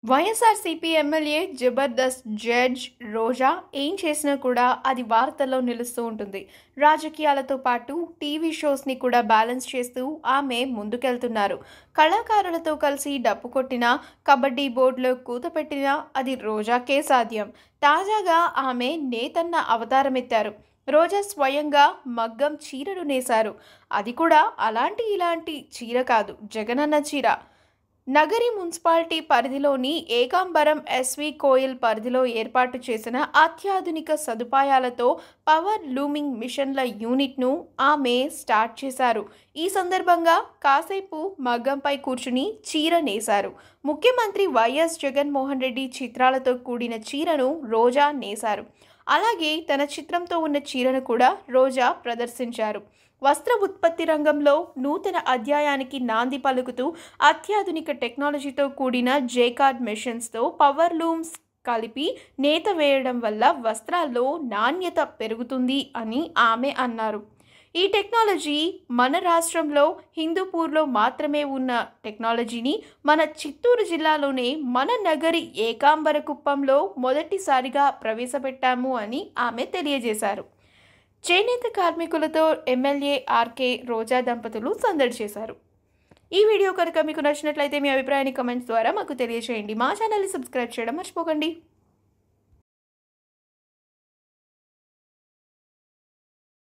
YSRCP MLA Jabardasth judge రోజా ఏం చేసినా కూడా అది వార్తల్లో నిలుస్తూ ఉంటుంది. రాజకీయాలతో పాటు టీవీ షోస్ని కూడా బ్యాలెన్స్ చేస్తూ ఆమె ముందుకెళ్తున్నారు. కళాకారులతో కలిసి డప్పు కొట్టినా, కబడ్డీ బోర్డులో కూత పెట్టినా అది రోజాకే సాధ్యం. తాజాగా ఆమె నేతన్న అవతారమెత్తారు. రోజా స్వయంగా మగ్గం చీరను నేశారు. అది కూడా ఇలాంటి చీర కాదు, జగనన్న చీర. నగరి మున్సిపాలిటీ పరిధిలోని ఏకాంబరం ఎస్వి కోయిల్ పరిధిలో ఏర్పాటు చేసిన అత్యాధునిక సదుపాయాలతో పవర్ లూమింగ్ మిషన్ల యూనిట్ను ఆమె స్టార్ట్ చేశారు. ఈ సందర్భంగా కాసేపు మగ్గంపై కూర్చుని చీర నేశారు. ముఖ్యమంత్రి వైఎస్ జగన్మోహన్ రెడ్డి చిత్రాలతో కూడిన చీరను రోజా నేశారు. అలాగే తన చిత్రంతో ఉన్న చీరను కూడా రోజా ప్రదర్శించారు. వస్త్ర ఉత్పత్తి రంగంలో నూతన అధ్యాయానికి నాంది పలుకుతూ అత్యాధునిక టెక్నాలజీతో కూడిన జేకార్డ్ మెషిన్స్తో పవర్ లూమ్స్ కలిపి నేత వేయడం వల్ల వస్త్రాల్లో నాణ్యత పెరుగుతుంది అని ఆమె అన్నారు. ఈ టెక్నాలజీ మన రాష్ట్రంలో హిందూపూర్లో మాత్రమే ఉన్న టెక్నాలజీని మన చిత్తూరు జిల్లాలోనే మన నగరి ఏకాంబరకుప్పంలో మొదటిసారిగా ప్రవేశపెట్టాము అని ఆమె తెలియజేశారు. చేనేత కార్మికులతో ఎమ్మెల్యే ఆర్కే రోజా దంపతులు సందడి చేశారు. ఈ వీడియో కనుక మీకు నచ్చినట్లయితే మీ అభిప్రాయాన్ని కమెంట్స్ ద్వారా మాకు తెలియజేయండి. మా ఛానల్ని సబ్స్క్రైబ్ చేయడం మర్చిపోకండి.